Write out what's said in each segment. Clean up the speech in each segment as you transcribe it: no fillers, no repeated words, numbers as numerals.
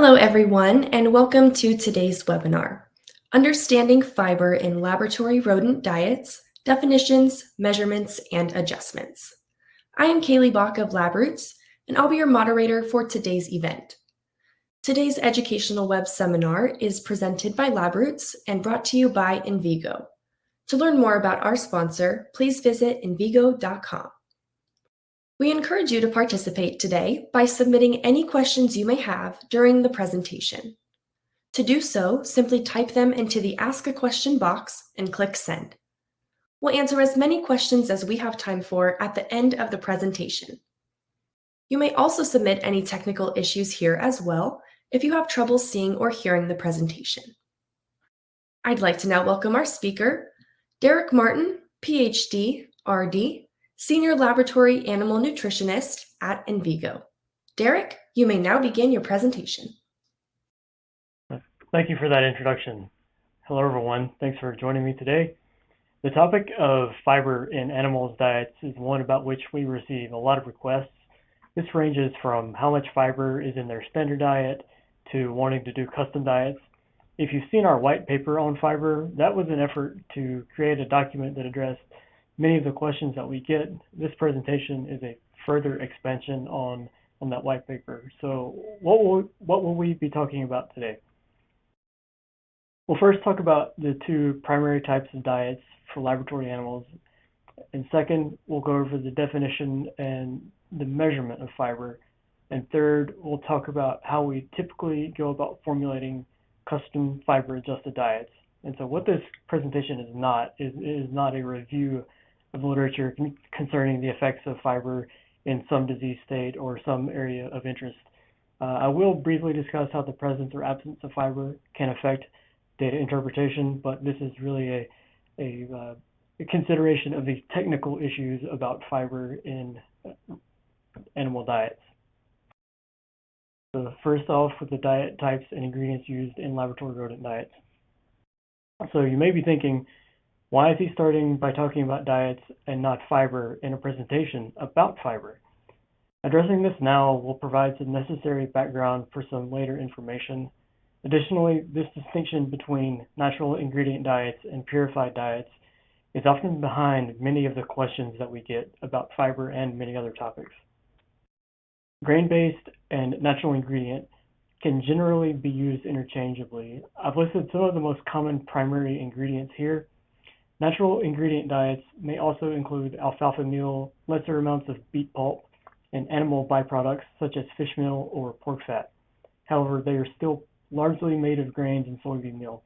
Hello, everyone, and welcome to today's webinar, Understanding Fiber in Laboratory Rodent Diets, Definitions, Measurements, and Adjustments. I am Kaylee Bach of LabRoots, and I'll be your moderator for today's event. Today's educational web seminar is presented by LabRoots and brought to you by Envigo. To learn more about our sponsor, please visit envigo.com. We encourage you to participate today by submitting any questions you may have during the presentation. To do so, simply type them into the Ask a Question box and click Send. We'll answer as many questions as we have time for at the end of the presentation. You may also submit any technical issues here as well if you have trouble seeing or hearing the presentation. I'd like to now welcome our speaker, Derek Martin, PhD, RD, Senior Laboratory Animal Nutritionist at Envigo. Derek, you may now begin your presentation. Thank you for that introduction. Hello, everyone. Thanks for joining me today. The topic of fiber in animals' diets is one about which we receive a lot of requests. This ranges from how much fiber is in their standard diet to wanting to do custom diets. If you've seen our white paper on fiber, that was an effort to create a document that addressed many of the questions that we get. This presentation is a further expansion on that white paper. So what will we be talking about today? We'll first talk about the two primary types of diets for laboratory animals. And second, we'll go over the definition and the measurement of fiber. And third, we'll talk about how we typically go about formulating custom fiber-adjusted diets. And so what this presentation is not a review of literature concerning the effects of fiber in some disease state or some area of interest. I will briefly discuss how the presence or absence of fiber can affect data interpretation, but this is really a consideration of the technical issues about fiber in animal diets. So first off, with the diet types and ingredients used in laboratory rodent diets. So you may be thinking, why is he starting by talking about diets and not fiber in a presentation about fiber? Addressing this now will provide some necessary background for some later information. Additionally, this distinction between natural ingredient diets and purified diets is often behind many of the questions that we get about fiber and many other topics. Grain-based and natural ingredient can generally be used interchangeably. I've listed some of the most common primary ingredients here. Natural ingredient diets may also include alfalfa meal, lesser amounts of beet pulp, and animal byproducts such as fish meal or pork fat. However, they are still largely made of grains and soybean meal.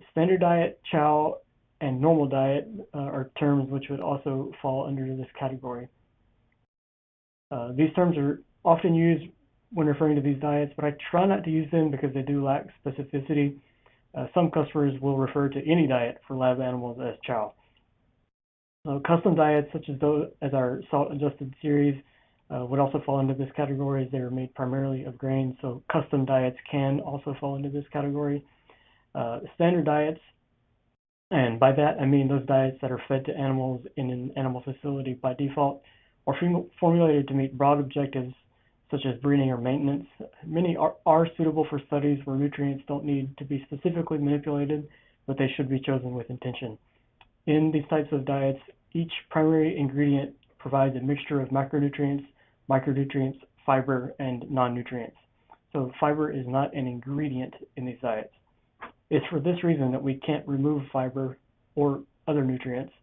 Standard diet, chow, and normal diet are terms which would also fall under this category. These terms are often used when referring to these diets, but I try not to use them because they do lack specificity. Some customers will refer to any diet for lab animals as chow. Custom diets, such as our salt-adjusted series, would also fall into this category as they are made primarily of grains. So custom diets can also fall into this category. Standard diets, and by that I mean those diets that are fed to animals in an animal facility by default, are formulated to meet broad objectives such as breeding or maintenance. Many are suitable for studies where nutrients don't need to be specifically manipulated, but they should be chosen with intention. In these types of diets, each primary ingredient provides a mixture of macronutrients, micronutrients, fiber, and non-nutrients. So fiber is not an ingredient in these diets. It's for this reason that we can't remove fiber or other nutrients.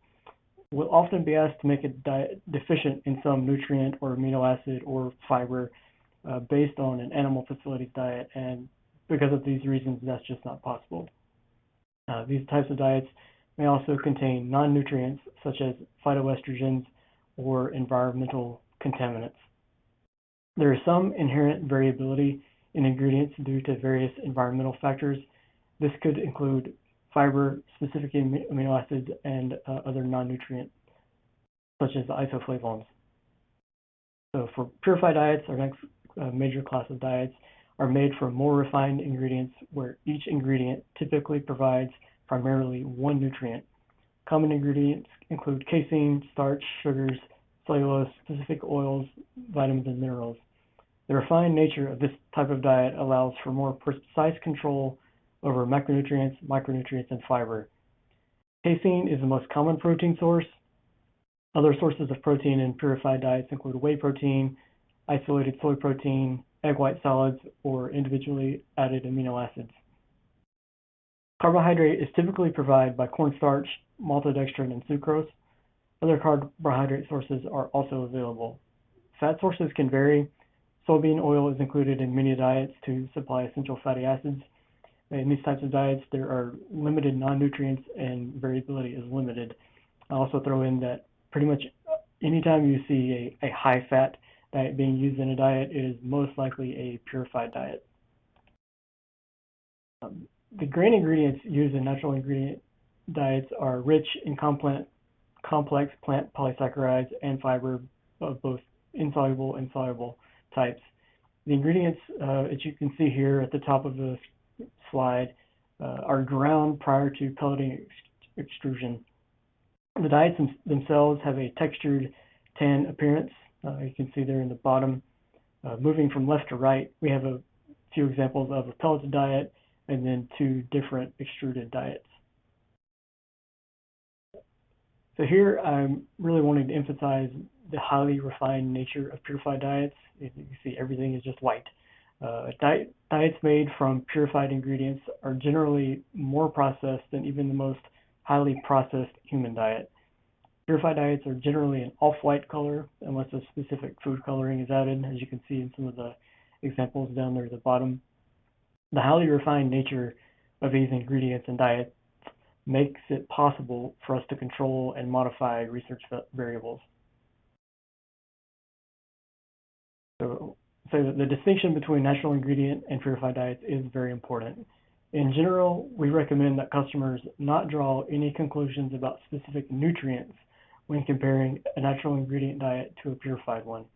We'll often be asked to make a diet deficient in some nutrient or amino acid or fiber based on an animal facilities diet, and because of these reasons, that's just not possible. These types of diets may also contain non-nutrients such as phytoestrogens or environmental contaminants. There is some inherent variability in ingredients due to various environmental factors. This could include fiber, specific amino acids, and other non-nutrients, such as the isoflavones. So for purified diets, our next major class of diets are made from more refined ingredients where each ingredient typically provides primarily one nutrient. Common ingredients include casein, starch, sugars, cellulose, specific oils, vitamins, and minerals. The refined nature of this type of diet allows for more precise control over macronutrients, micronutrients, and fiber. Casein is the most common protein source. Other sources of protein in purified diets include whey protein, isolated soy protein, egg white solids, or individually added amino acids. Carbohydrate is typically provided by cornstarch, maltodextrin, and sucrose. Other carbohydrate sources are also available. Fat sources can vary. Soybean oil is included in many diets to supply essential fatty acids. In these types of diets, there are limited non-nutrients and variability is limited. I'll also throw in that pretty much anytime you see a high-fat diet being used in a diet, it is most likely a purified diet. The grain ingredients used in natural ingredient diets are rich in complex plant polysaccharides and fiber of both insoluble and soluble types. The ingredients that you can see here at the top of the slide are ground prior to pelleting extrusion. The diets themselves have a textured tan appearance. You can see there in the bottom. Moving from left to right, we have a few examples of a pelleted diet and then two different extruded diets. So here I'm really wanting to emphasize the highly refined nature of purified diets. You can see everything is just white. Diets made from purified ingredients are generally more processed than even the most highly processed human diet. Purified diets are generally an off-white color unless a specific food coloring is added, as you can see in some of the examples down there at the bottom. The highly refined nature of these ingredients and diets makes it possible for us to control and modify research variables. So the distinction between natural ingredient and purified diets is very important. In general, we recommend that customers not draw any conclusions about specific nutrients when comparing a natural ingredient diet to a purified one.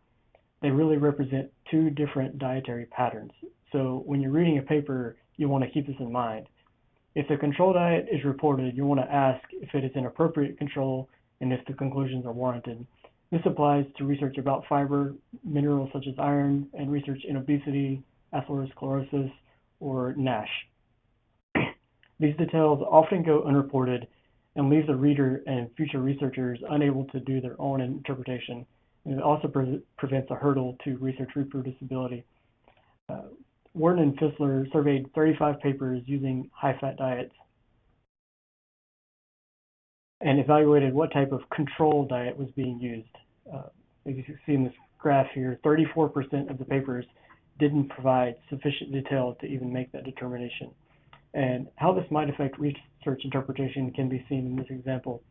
They really represent two different dietary patterns. So when you're reading a paper, you want to keep this in mind. If the control diet is reported, you want to ask if it is an appropriate control and if the conclusions are warranted. This applies to research about fiber, minerals such as iron, and research in obesity, atherosclerosis, or NASH. These details often go unreported and leave the reader and future researchers unable to do their own interpretation. And it also prevents a hurdle to research reproducibility. Warden and Fissler surveyed 35 papers using high-fat diets and evaluated what type of control diet was being used. As you can see in this graph here, 34% of the papers didn't provide sufficient detail to even make that determination. And how this might affect research interpretation can be seen in this example.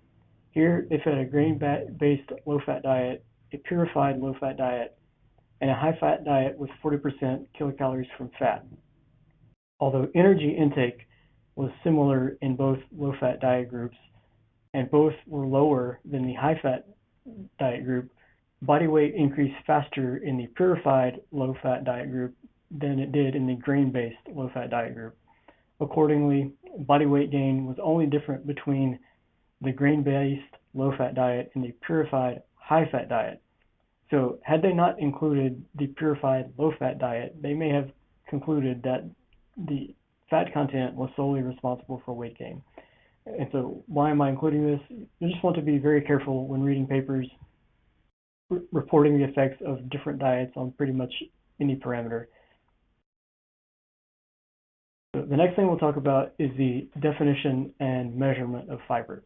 Here, they fed a grain-based low-fat diet, a purified low-fat diet, and a high-fat diet with 40% kilocalories from fat. Although energy intake was similar in both low-fat diet groups, and both were lower than the high-fat diet group, body weight increased faster in the purified low-fat diet group than it did in the grain-based low-fat diet group. Accordingly, body weight gain was only different between the grain-based low-fat diet and the purified high-fat diet. So had they not included the purified low-fat diet, they may have concluded that the fat content was solely responsible for weight gain. And so why am I including this? You just want to be very careful when reading papers reporting the effects of different diets on pretty much any parameter. So the next thing we'll talk about is the definition and measurement of fiber.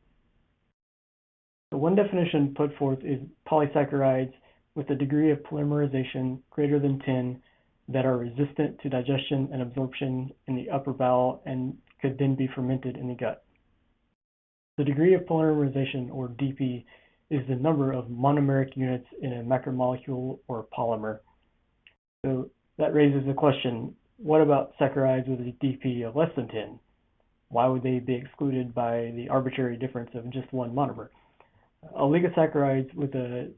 So one definition put forth is polysaccharides with a degree of polymerization greater than 10 that are resistant to digestion and absorption in the upper bowel and could then be fermented in the gut. The degree of polymerization, or DP, is the number of monomeric units in a macromolecule or polymer. So that raises the question, what about saccharides with a DP of less than 10? Why would they be excluded by the arbitrary difference of just one monomer? Oligosaccharides with a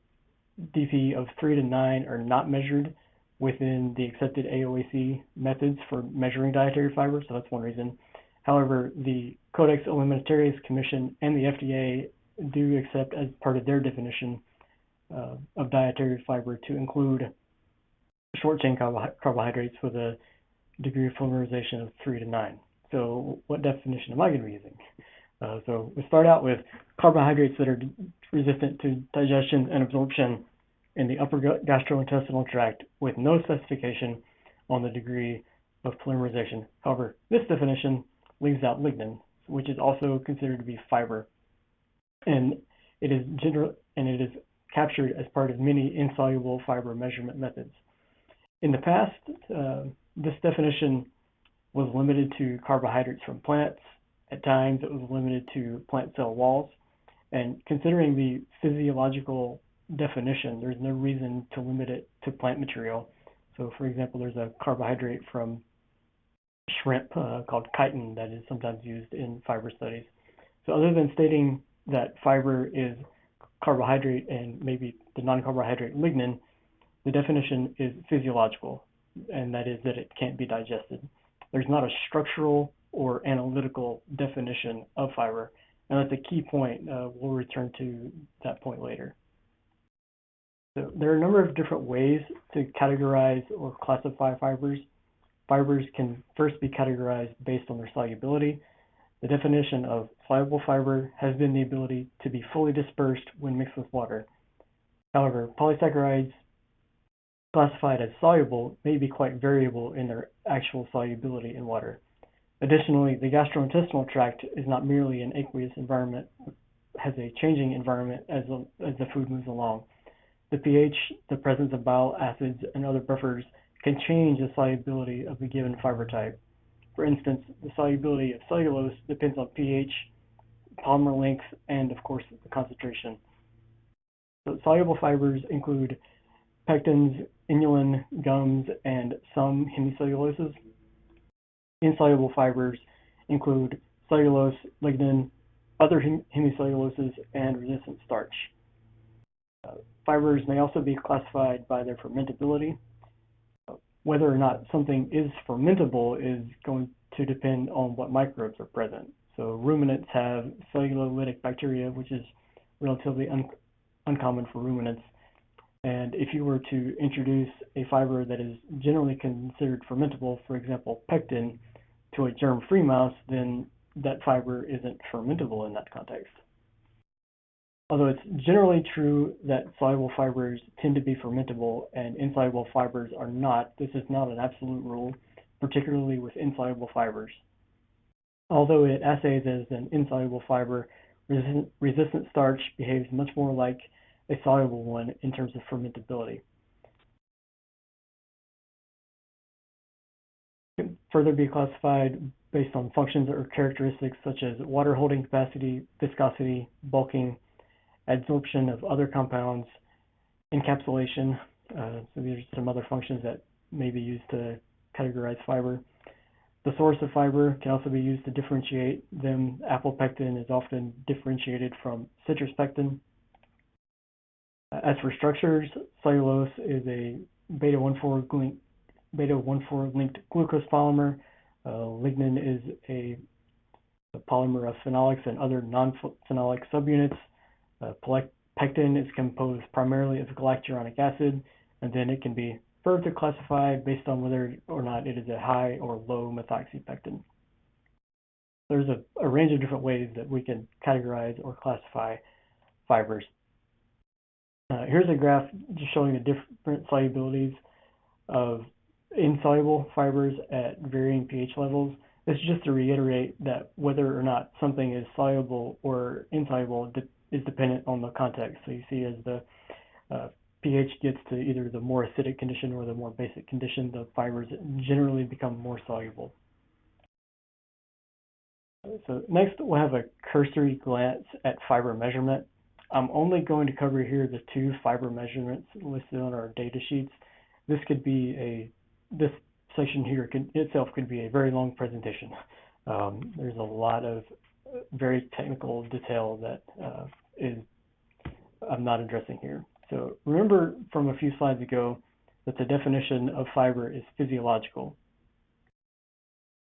DP of 3 to 9 are not measured within the accepted AOAC methods for measuring dietary fiber, so that's one reason. However, the Codex Alimentarius Commission and the FDA do accept as part of their definition of dietary fiber to include short-chain carbohydrates with a degree of polymerization of 3 to 9. So what definition am I going to be using? So we start out with carbohydrates that are resistant to digestion and absorption in the upper gastrointestinal tract with no specification on the degree of polymerization. However, this definition leaves out lignin, which is also considered to be fiber, and it is captured as part of many insoluble fiber measurement methods. In the past, this definition was limited to carbohydrates from plants. At times, it was limited to plant cell walls. And considering the physiological definition, there's no reason to limit it to plant material. So, for example, there's a carbohydrate from shrimp called chitin that is sometimes used in fiber studies. So other than stating that fiber is carbohydrate and maybe the non-carbohydrate lignin, the definition is physiological, and that is that it can't be digested. There's not a structural or analytical definition of fiber, and that's a key point. We'll return to that point later. So there are a number of different ways to categorize or classify fibers. Fibers can first be categorized based on their solubility. The definition of soluble fiber has been the ability to be fully dispersed when mixed with water. However, polysaccharides classified as soluble may be quite variable in their actual solubility in water. Additionally, the gastrointestinal tract is not merely an aqueous environment, has a changing environment as the food moves along. The pH, the presence of bile acids, and other buffers can change the solubility of a given fiber type. For instance, the solubility of cellulose depends on pH, polymer length, and of course the concentration. So soluble fibers include pectins, inulin, gums, and some hemicelluloses. Insoluble fibers include cellulose, lignin, other hemicelluloses, and resistant starch. Fibers may also be classified by their fermentability. Whether or not something is fermentable is going to depend on what microbes are present. So ruminants have cellulolytic bacteria, which is relatively uncommon for ruminants. And if you were to introduce a fiber that is generally considered fermentable, for example, pectin, to a germ-free mouse, then that fiber isn't fermentable in that context. Although it's generally true that soluble fibers tend to be fermentable and insoluble fibers are not, this is not an absolute rule, particularly with insoluble fibers. Although it assays as an insoluble fiber, resistant starch behaves much more like a soluble one in terms of fermentability. It can further be classified based on functions or characteristics such as water holding capacity, viscosity, bulking, adsorption of other compounds, encapsulation. So these are some other functions that may be used to categorize fiber. The source of fiber can also be used to differentiate them. Apple pectin is often differentiated from citrus pectin. As for structures, cellulose is a beta-1,4 linked glucose polymer. Lignin is a polymer of phenolics and other non-phenolic subunits. Pectin is composed primarily of galacturonic acid, and then it can be further classified based on whether or not it is a high or low methoxypectin. There's a range of different ways that we can categorize or classify fibers. Here's a graph just showing the different solubilities of insoluble fibers at varying pH levels. This is just to reiterate that whether or not something is soluble or insoluble is dependent on the context. So you see as the pH gets to either the more acidic condition or the more basic condition, the fibers generally become more soluble. So next we'll have a cursory glance at fiber measurement. I'm only going to cover here the 2 fiber measurements listed on our data sheets. This section here itself could be a very long presentation. There's a lot of very technical detail that I'm not addressing here. So remember from a few slides ago that the definition of fiber is physiological.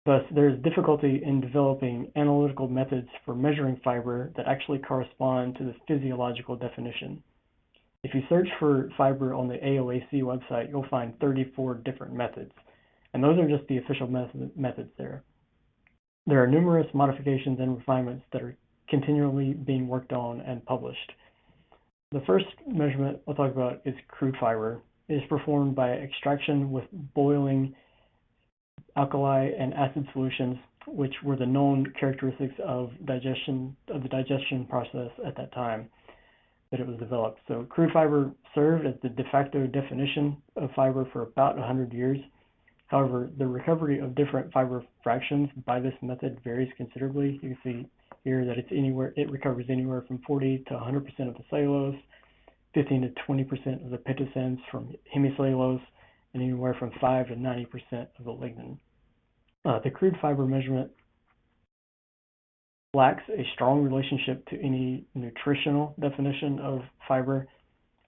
Thus, there's difficulty in developing analytical methods for measuring fiber that actually correspond to the physiological definition. If you search for fiber on the AOAC website, you'll find 34 different methods, and those are just the official methods there. There are numerous modifications and refinements that are continually being worked on and published. The first measurement I'll talk about is crude fiber. It is performed by extraction with boiling alkali and acid solutions, which were the known characteristics of the digestion process at that time that it was developed. So crude fiber served as the de facto definition of fiber for about 100 years. However, the recovery of different fiber fractions by this method varies considerably. You can see here that it recovers anywhere from 40 to 100% of the cellulose, 15 to 20% of the phytosense from hemicellulose, and anywhere from 5 to 90% of the lignin. The crude fiber measurement lacks a strong relationship to any nutritional definition of fiber,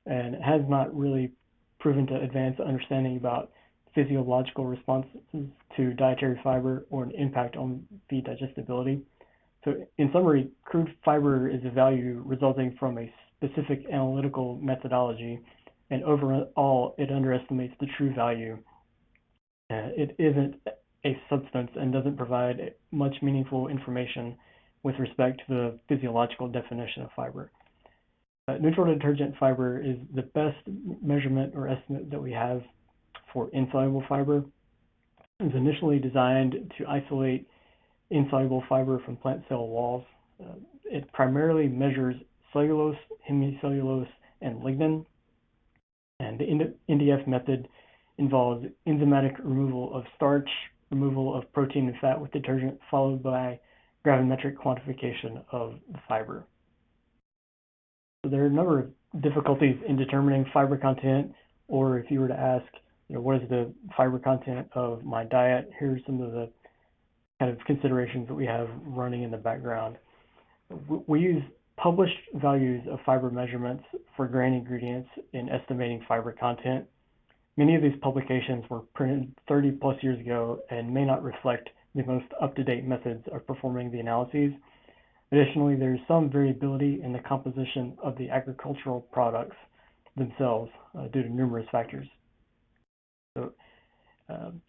and has not really proven to advance understanding about physiological responses to dietary fiber or an impact on feed digestibility. So in summary, crude fiber is a value resulting from a specific analytical methodology, and overall it underestimates the true value. It isn't a substance and doesn't provide much meaningful information with respect to the physiological definition of fiber. Neutral detergent fiber is the best measurement or estimate that we have for insoluble fiber. It was initially designed to isolate insoluble fiber from plant cell walls. It primarily measures cellulose, hemicellulose, and lignin. And the NDF method involves enzymatic removal of starch, removal of protein and fat with detergent, followed by gravimetric quantification of the fiber. So there are a number of difficulties in determining fiber content, or if you were to ask, what is the fiber content of my diet? Here's some of the kind of considerations that we have running in the background. We use published values of fiber measurements for grain ingredients in estimating fiber content. Many of these publications were printed 30 plus years ago and may not reflect the most up-to-date methods of performing the analyses. Additionally, there is some variability in the composition of the agricultural products themselves due to numerous factors. So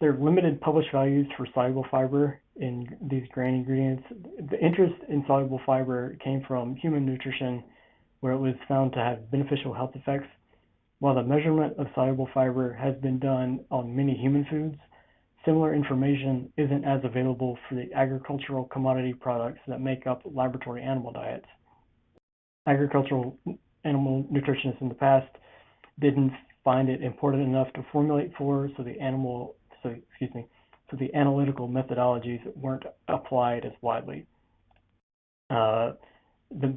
there are limited published values for soluble fiber in these grain ingredients. The interest in soluble fiber came from human nutrition, where it was found to have beneficial health effects. While the measurement of soluble fiber has been done on many human foods, similar information isn't as available for the agricultural commodity products that make up laboratory animal diets. Agricultural animal nutritionists in the past didn't find it important enough to formulate for, so the analytical methodologies weren't applied as widely. The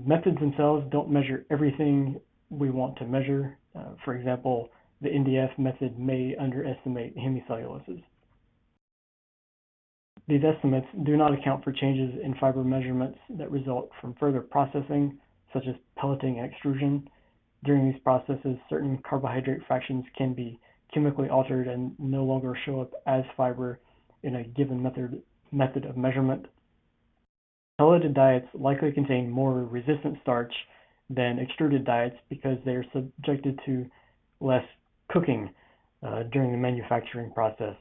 methods themselves don't measure everything we want to measure. For example, the NDF method may underestimate hemicelluloses. These estimates do not account for changes in fiber measurements that result from further processing, such as pelleting and extrusion. During these processes, certain carbohydrate fractions can be chemically altered and no longer show up as fiber in a given method of measurement. Pelleted diets likely contain more resistant starch than extruded diets because they are subjected to less cooking during the manufacturing process.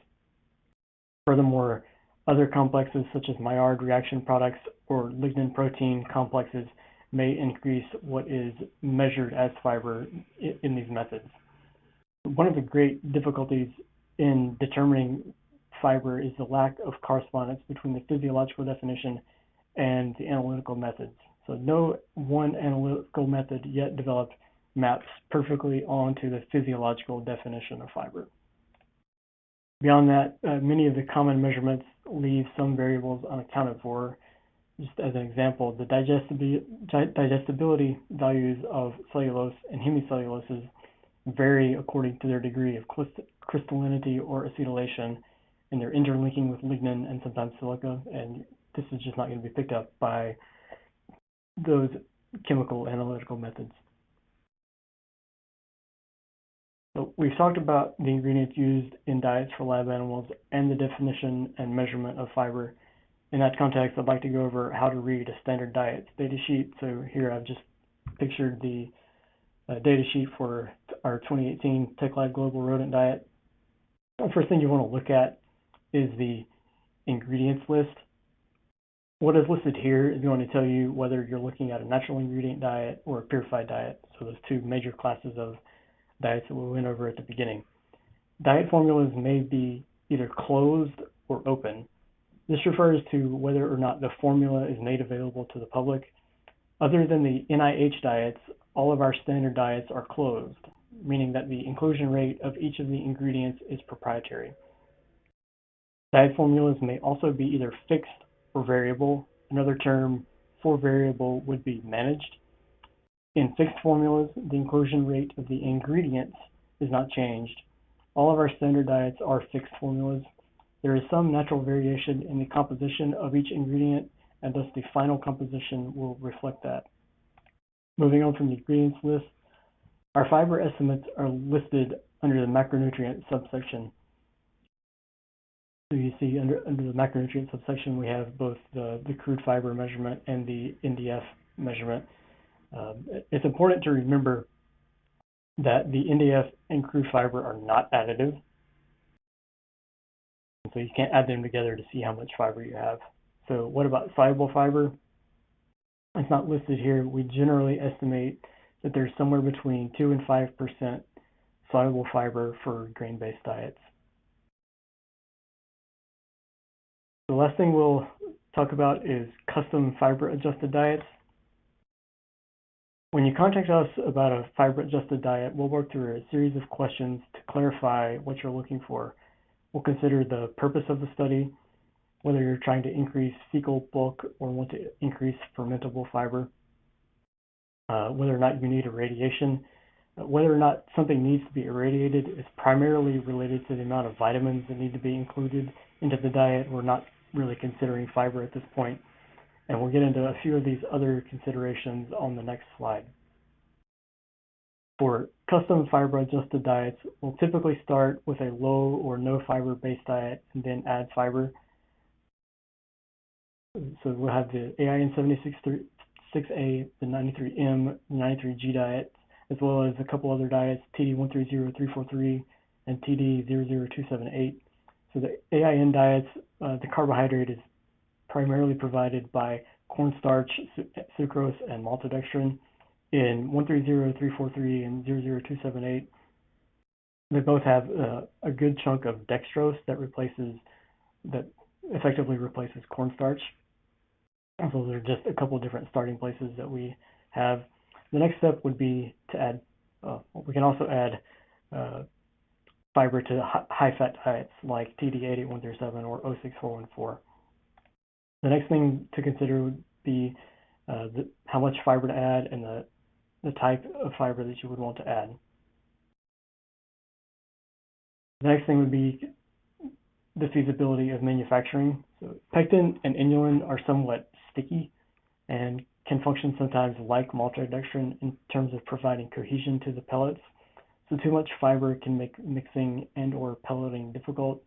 Furthermore, other complexes such as Maillard reaction products or lignin protein complexes may increase what is measured as fiber in these methods. One of the great difficulties in determining fiber is the lack of correspondence between the physiological definition and the analytical methods. So no one analytical method yet developed maps perfectly onto the physiological definition of fiber. Beyond that, many of the common measurements leave some variables unaccounted for. Just as an example, the digestibility values of cellulose and hemicelluloses vary according to their degree of crystallinity or acetylation, and they're interlinking with lignin and sometimes silica, and this is just not going to be picked up by those chemical analytical methods. So we've talked about the ingredients used in diets for lab animals and the definition and measurement of fiber. In that context, I'd like to go over how to read a standard diet data sheet. So here I've just pictured the data sheet for our 2018 Teklad Global Rodent Diet. The first thing you want to look at is the ingredients list. What is listed here is going to tell you whether you're looking at a natural ingredient diet or a purified diet. So those two major classes of diets that we went over at the beginning. Diet formulas may be either closed or open. This refers to whether or not the formula is made available to the public. Other than the NIH diets, all of our standard diets are closed, meaning that the inclusion rate of each of the ingredients is proprietary. Diet formulas may also be either fixed or variable. Another term for variable would be managed. In fixed formulas, the inclusion rate of the ingredients is not changed. All of our standard diets are fixed formulas. There is some natural variation in the composition of each ingredient, and thus the final composition will reflect that. Moving on from the ingredients list, our fiber estimates are listed under the macronutrient subsection. So you see under the macronutrient subsection, we have both the crude fiber measurement and the NDF measurement. It's important to remember that the NDF and crude fiber are not additive. So you can't add them together to see how much fiber you have. So what about soluble fiber? It's not listed here. We generally estimate that there's somewhere between 2 and 5% soluble fiber for grain-based diets. The last thing we'll talk about is custom fiber-adjusted diets. When you contact us about a fiber-adjusted diet, we'll work through a series of questions to clarify what you're looking for. We'll consider the purpose of the study, whether you're trying to increase fecal bulk or want to increase fermentable fiber, whether or not you need irradiation. Whether or not something needs to be irradiated is primarily related to the amount of vitamins that need to be included into the diet. We're not really considering fiber at this point. And we'll get into a few of these other considerations on the next slide. For custom fiber-adjusted diets, we'll typically start with a low or no fiber-based diet and then add fiber. So we'll have the AIN 76A, the 93M, 93G diet, as well as a couple other diets, TD 130343 and TD 00278. So the AIN diets, the carbohydrate is primarily provided by cornstarch, sucrose, and maltodextrin. In 130343 and 00278, they both have a good chunk of dextrose that effectively replaces cornstarch. So there are just a couple of different starting places that we have. The next step would be to add, we can also add fiber to high-fat diets like TD 88137 or 06414. The next thing to consider would be how much fiber to add and the type of fiber that you would want to add. The next thing would be the feasibility of manufacturing. So pectin and inulin are somewhat sticky and can function sometimes like maltodextrin in terms of providing cohesion to the pellets. So too much fiber can make mixing and or pelleting difficult.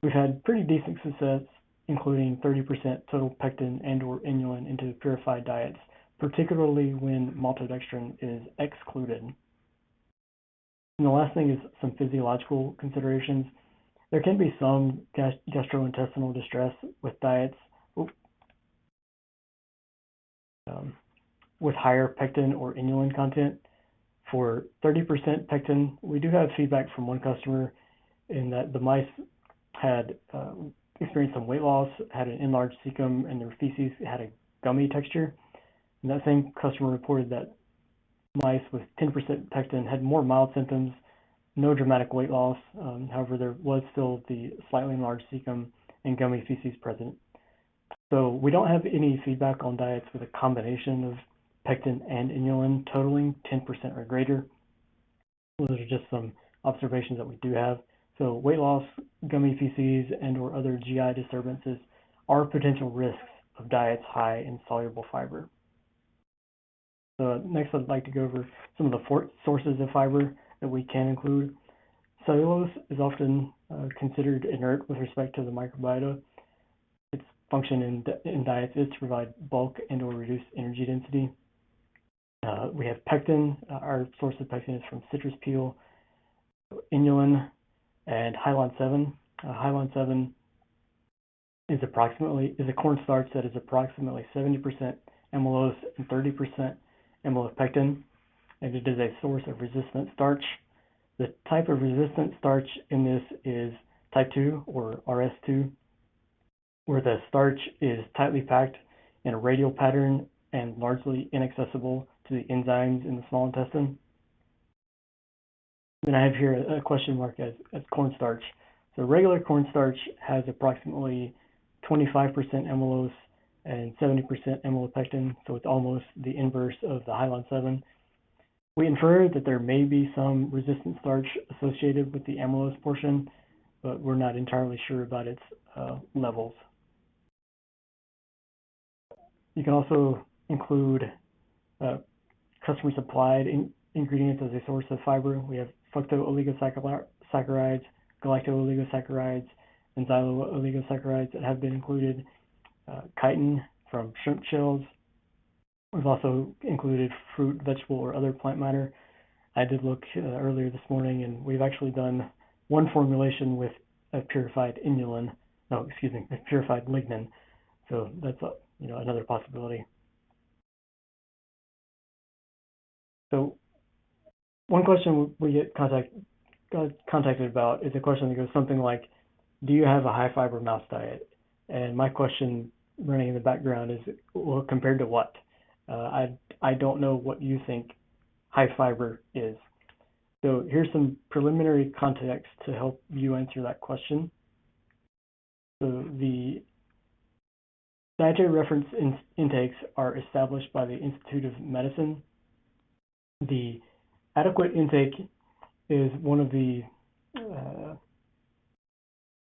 We've had pretty decent success including 30% total pectin and or inulin into purified diets, particularly when maltodextrin is excluded. And the last thing is some physiological considerations. There can be some gastrointestinal distress with diets with higher pectin or inulin content. For 30% pectin, we do have feedback from one customer in that the mice had experienced some weight loss, had an enlarged cecum, and their feces had a gummy texture. And that same customer reported that mice with 10% pectin had more mild symptoms, no dramatic weight loss. However, there was still the slightly enlarged cecum and gummy feces present. So we don't have any feedback on diets with a combination of pectin and inulin totaling 10% or greater. Those are just some observations that we do have. So weight loss, gummy feces, and or other GI disturbances are potential risks of diets high in soluble fiber. So next I'd like to go over some of the sources of fiber that we can include. Cellulose is often considered inert with respect to the microbiota. Its function in diets is to provide bulk and or reduce energy density. We have pectin. Our source of pectin is from citrus peel, inulin, and hyaline 7. Hyaline 7 is a cornstarch that is approximately 70% amylose and 30% amylopectin, and it is a source of resistant starch. The type of resistant starch in this is type 2 or RS2, where the starch is tightly packed in a radial pattern and largely inaccessible to the enzymes in the small intestine. Then I have here a question mark as cornstarch. So regular cornstarch has approximately 25% amylose and 70% amylopectin, so it's almost the inverse of the hyaline 7. We infer that there may be some resistant starch associated with the amylose portion, but we're not entirely sure about its levels. You can also include customer supplied ingredients as a source of fiber. We have fructooligosaccharides, galactooligosaccharides, and xylo-oligosaccharides that have been included. Chitin from shrimp shells. We've also included fruit, vegetable, or other plant matter. I did look earlier this morning, and we've actually done one formulation with a purified lignin. So that's another possibility. So one question we get contacted about is a question that goes something like, do you have a high fiber mouse diet? And my question running in the background is, well, compared to what? I don't know what you think high fiber is. So here's some preliminary context to help you answer that question. So the dietary reference intakes are established by the Institute of Medicine. The adequate intake is one of the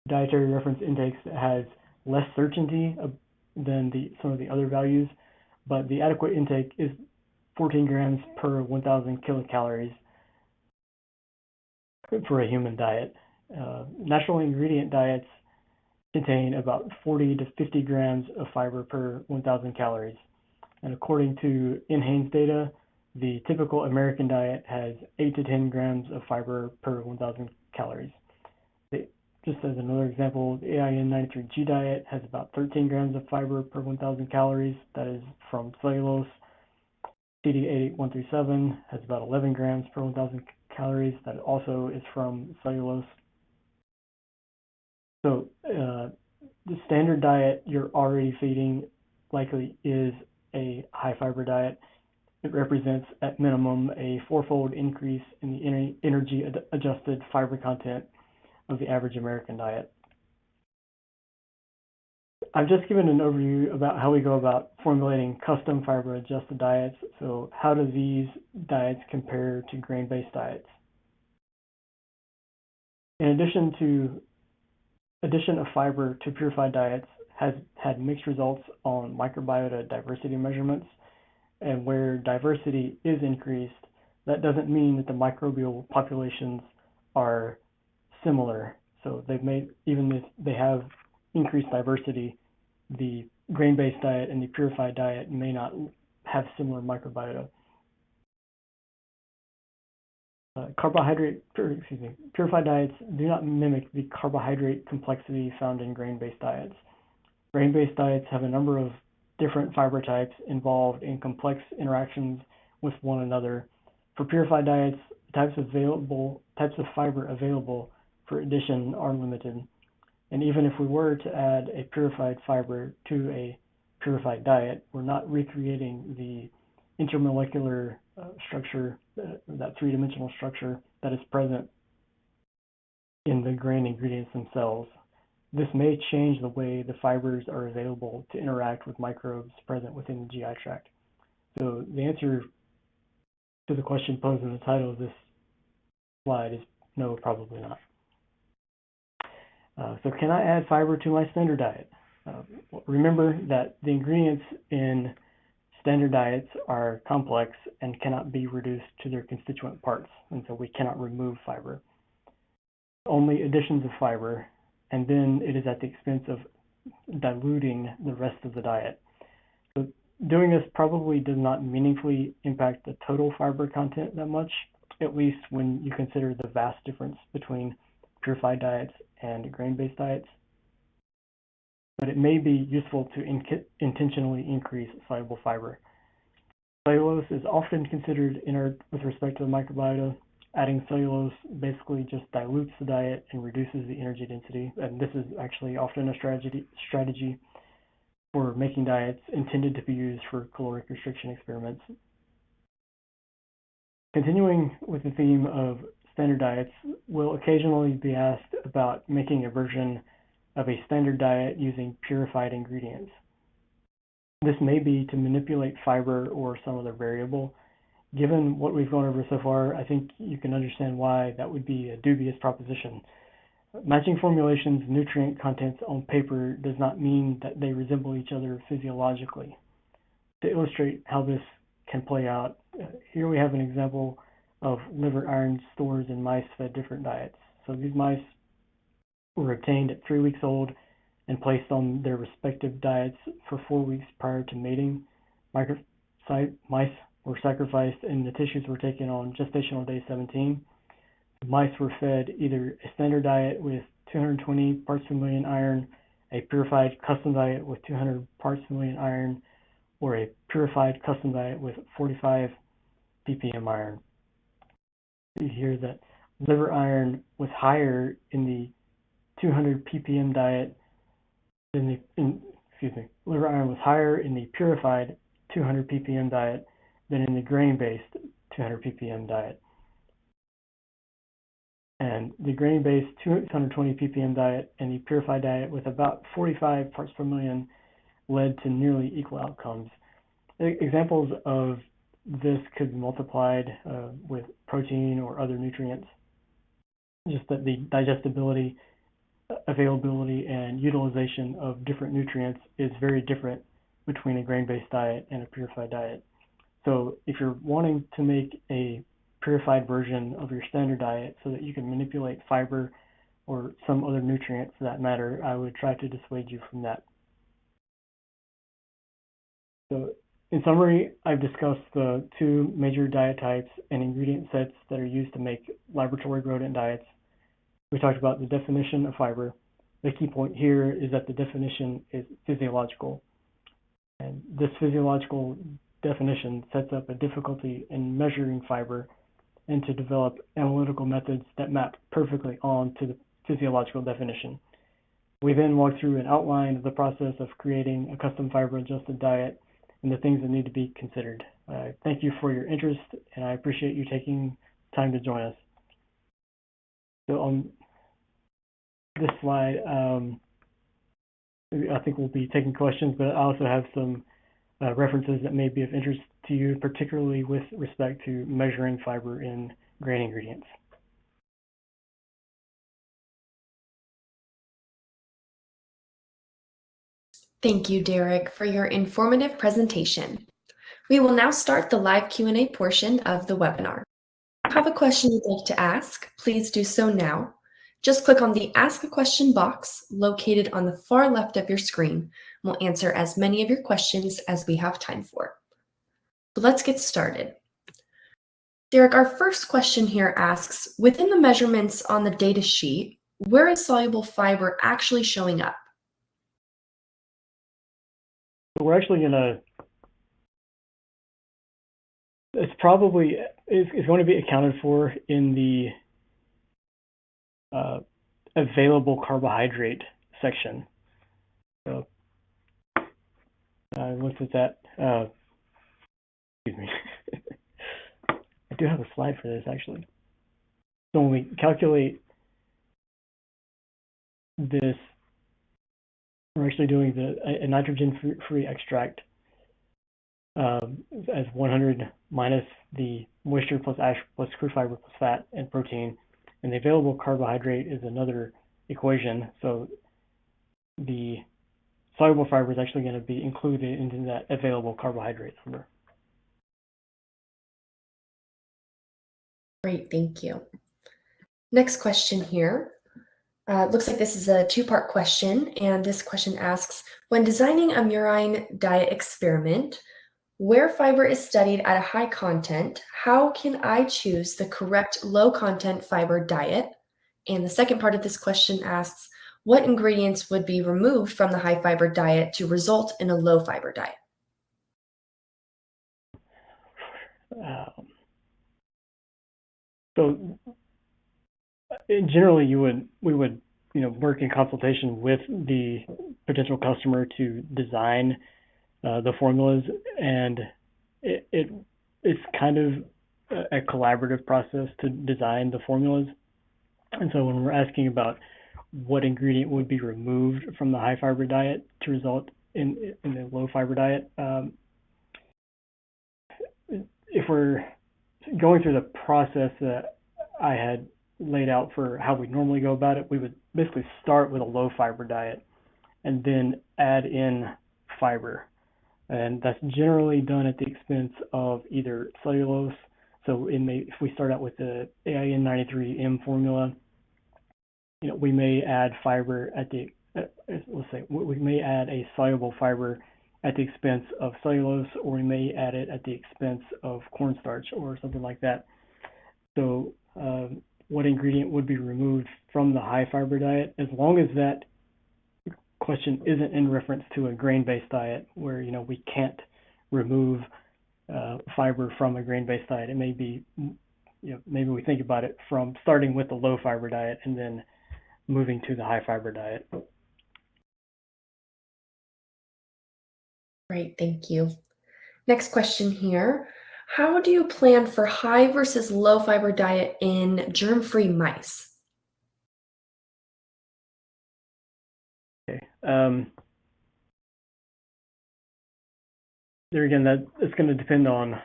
dietary reference intakes that has less certainty than some of the other values, but the adequate intake is 14 grams per 1,000 kilocalories for a human diet. Natural ingredient diets contain about 40 to 50 grams of fiber per 1,000 calories. And according to NHANES data, the typical American diet has 8 to 10 grams of fiber per 1,000 calories. Just as another example, the AIN93G diet has about 13 grams of fiber per 1,000 calories. That is from cellulose. CD88137 has about 11 grams per 1,000 calories. That also is from cellulose. So the standard diet you're already feeding likely is a high fiber diet. It represents at minimum a 4-fold increase in the energy adjusted fiber content of the average American diet. I've just given an overview about how we go about formulating custom fiber adjusted diets. So how do these diets compare to grain-based diets? In addition of fiber to purified diets has had mixed results on microbiota diversity measurements, and where diversity is increased, that doesn't mean that the microbial populations are similar. So even if they have increased diversity, the grain-based diet and the purified diet may not have similar microbiota. Purified diets do not mimic the carbohydrate complexity found in grain-based diets. Grain-based diets have a number of different fiber types involved in complex interactions with one another. For purified diets, types of fiber available for addition are limited. And even if we were to add a purified fiber to a purified diet, we're not recreating the intermolecular structure, that three-dimensional structure that is present in the grain ingredients themselves. This may change the way the fibers are available to interact with microbes present within the GI tract. So the answer to the question posed in the title of this slide is no, probably not. So can I add fiber to my standard diet? Remember that the ingredients in standard diets are complex and cannot be reduced to their constituent parts, and so we cannot remove fiber. Only additions of fiber, and then it is at the expense of diluting the rest of the diet. So doing this probably does not meaningfully impact the total fiber content that much, at least when you consider the vast difference between purified diets and grain-based diets. But it may be useful to intentionally increase soluble fiber. Cellulose is often considered inert with respect to the microbiota. Adding cellulose basically just dilutes the diet and reduces the energy density, and this is actually often a strategy for making diets intended to be used for caloric restriction experiments. Continuing with the theme of standard diets, we'll occasionally be asked about making a version of a standard diet using purified ingredients. This may be to manipulate fiber or some other variable. Given what we've gone over so far, I think you can understand why that would be a dubious proposition. Matching formulations' nutrient contents on paper does not mean that they resemble each other physiologically. To illustrate how this can play out, here we have an example of liver iron stores in mice fed different diets. So these mice were obtained at 3 weeks old and placed on their respective diets for 4 weeks prior to mating. Mice were sacrificed and the tissues were taken on gestational day 17. The mice were fed either a standard diet with 220 parts per million iron, a purified custom diet with 200 parts per million iron, or a purified custom diet with 45 ppm iron. You hear that liver iron was higher in the 200 ppm diet than liver iron was higher in the purified 200 ppm diet than in the grain-based 200 ppm diet. And the grain-based 220 ppm diet and the purified diet with about 45 parts per million led to nearly equal outcomes. Examples of this could be multiplied with protein or other nutrients. Just that the digestibility, availability, and utilization of different nutrients is very different between a grain-based diet and a purified diet. So if you're wanting to make a purified version of your standard diet so that you can manipulate fiber or some other nutrient for that matter, I would try to dissuade you from that. So in summary, I've discussed the two major diet types and ingredient sets that are used to make laboratory rodent diets. We talked about the definition of fiber. The key point here is that the definition is physiological. And this physiological definition sets up a difficulty in measuring fiber and to develop analytical methods that map perfectly onto the physiological definition. We then walk through an outline of the process of creating a custom fiber-adjusted diet and the things that need to be considered. Thank you for your interest, and I appreciate you taking time to join us. So on this slide, I think we'll be taking questions, but I also have some references that may be of interest to you, particularly with respect to measuring fiber in grain ingredients. Thank you, Derek, for your informative presentation. We will now start the live Q&A portion of the webinar. If you have a question you'd like to ask, please do so now. Just click on the Ask a Question box located on the far left of your screen. We'll answer as many of your questions as we have time for. So let's get started. Derek, our first question here asks, within the measurements on the data sheet, where is soluble fiber actually showing up? So we're actually it's going to be accounted for in the available carbohydrate section. So I looked at that. Excuse me. I do have a slide for this actually. So when we calculate this, we're actually doing a nitrogen-free extract as 100 minus the moisture plus ash plus crude fiber plus fat and protein. And the available carbohydrate is another equation. So the soluble fiber is actually going to be included into that available carbohydrate number. Great, thank you. Next question here. Looks like this is a two-part question, and this question asks, when designing a murine diet experiment, Where fiber is studied at a high content, how can I choose the correct low content fiber diet? And the second part of this question asks, what ingredients would be removed from the high fiber diet to result in a low fiber diet? So generally we would work in consultation with the potential customer to design the formulas, and it's kind of a collaborative process to design the formulas. And so when we're asking about what ingredient would be removed from the high fiber diet to result in the low fiber diet, if we're going through the process that I had laid out for how we normally go about it, we would basically start with a low fiber diet and then add in fiber. And that's generally done at the expense of either cellulose. So if we start out with the AIN93M formula, we may add fiber at the, let's say, we may add a soluble fiber at the expense of cellulose, or we may add it at the expense of cornstarch or something like that. So what ingredient would be removed from the high fiber diet, as long as that question isn't in reference to a grain-based diet where we can't remove fiber from a grain-based diet. It may be, maybe we think about it from starting with the low fiber diet and then moving to the high fiber diet. Great, thank you. Next question here. How do you plan for high versus low fiber diet in germ-free mice? Okay. There again, it's going to depend on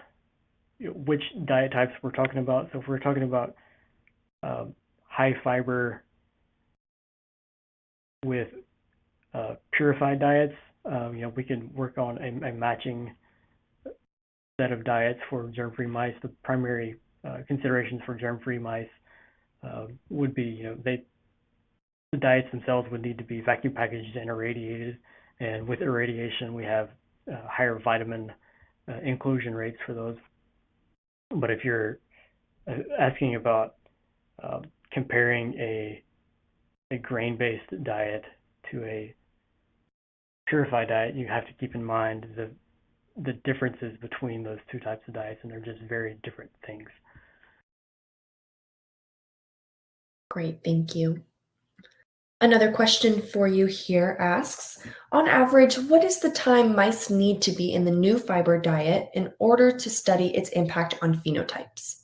which diet types we're talking about. So if we're talking about high fiber with purified diets, we can work on a matching set of diets for germ-free mice. The primary considerations for germ-free mice would be, the diets themselves would need to be vacuum packaged and irradiated, and with irradiation we have higher vitamin inclusion rates for those. But if you're asking about comparing a grain-based diet to a purified diet, you have to keep in mind the differences between those two types of diets, and they're just very different things. Great, thank you. Another question for you here asks, on average, what is the time mice need to be in the new fiber diet in order to study its impact on phenotypes?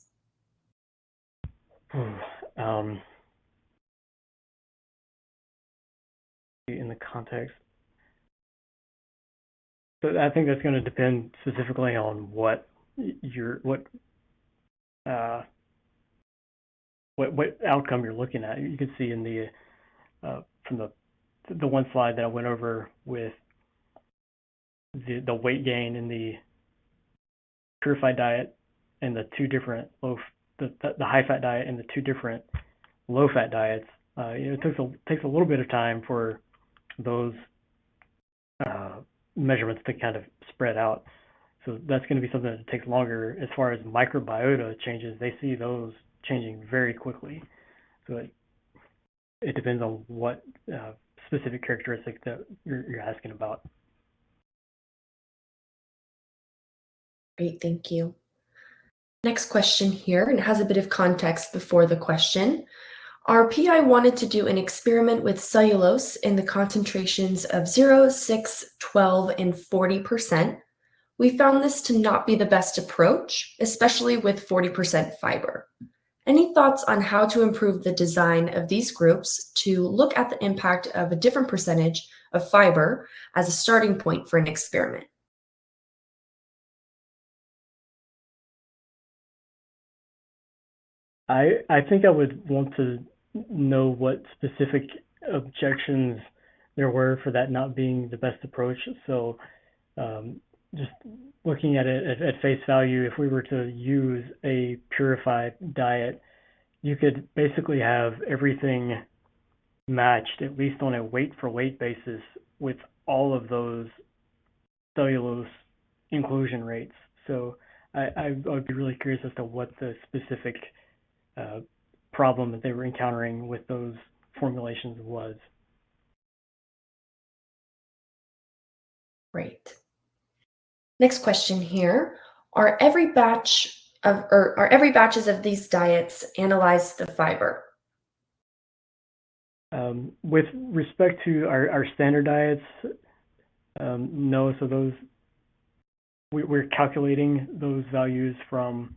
In the context, so I think that's going to depend specifically on what outcome you're looking at. You can see in the from the one slide that I went over with the weight gain in the purified diet and the two different the high fat diet and the two different low fat diets. It takes a little bit of time for those measurements to kind of spread out. So that's going to be something that takes longer. As far as microbiota changes, they see those changing very quickly. So it depends on what specific characteristic that you're asking about. Great, thank you. Next question here, and it has a bit of context before the question. Our PI wanted to do an experiment with cellulose in the concentrations of 0, 6, 12, and 40%. We found this to not be the best approach, especially with 40% fiber. Any thoughts on how to improve the design of these groups to look at the impact of a different percentage of fiber as a starting point for an experiment? I think I would want to know what specific objections there were for that not being the best approach. So just looking at it at face value, if we were to use a purified diet, you could basically have everything matched, at least on a weight for weight basis, with all of those cellulose inclusion rates. So I would be really curious as to what the specific problem that they were encountering with those formulations was. Great. Next question here. Are every batches of these diets analyzed the fiber? With respect to our standard diets, no. So we're calculating those values from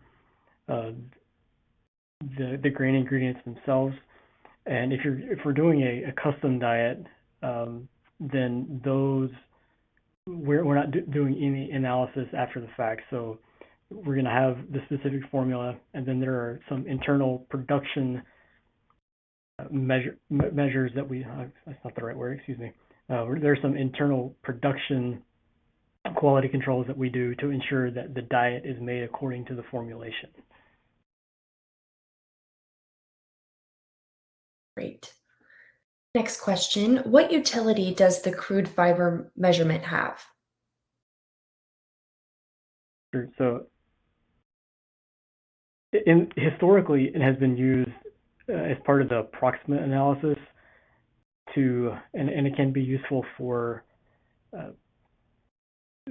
the grain ingredients themselves. And if we're doing a custom diet, then those we're not doing any analysis after the fact. So we're going to have the specific formula, and then there are some internal production measures that that's not the right word, excuse me. There's some internal production quality controls that we do to ensure that the diet is made according to the formulation. Great. Next question. What utility does the crude fiber measurement have? Sure. So historically, it has been used as part of the approximate analysis and it can be useful for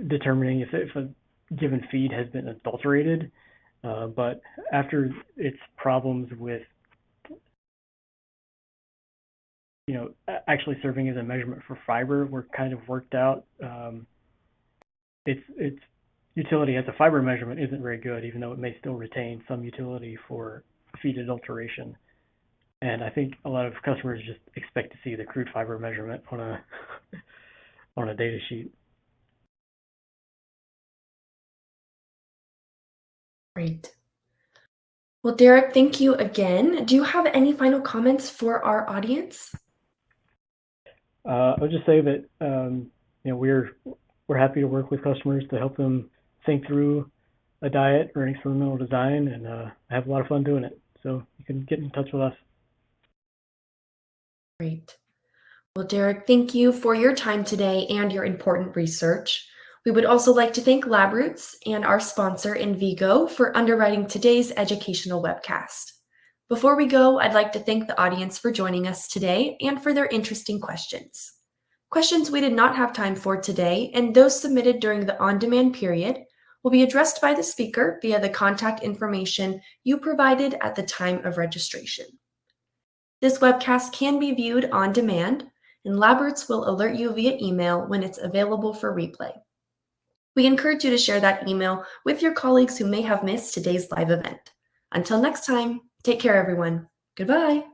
determining if a given feed has been adulterated. But after its problems with actually serving as a measurement for fiber were kind of worked out, its utility as a fiber measurement isn't very good, even though it may still retain some utility for feed adulteration. And I think a lot of customers just expect to see the crude fiber measurement on a data sheet. Great. Well, Derek, thank you again. Do you have any final comments for our audience? I'll just say that we're happy to work with customers to help them think through a diet or an experimental design, and have a lot of fun doing it. So you can get in touch with us. Great. Well, Derek, thank you for your time today and your important research. We would also like to thank LabRoots and our sponsor, Envigo, for underwriting today's educational webcast. Before we go, I'd like to thank the audience for joining us today and for their interesting questions. Questions we did not have time for today and those submitted during the on-demand period will be addressed by the speaker via the contact information you provided at the time of registration. This webcast can be viewed on demand, and LabRoots will alert you via email when it's available for replay. We encourage you to share that email with your colleagues who may have missed today's live event. Until next time, take care, everyone. Goodbye.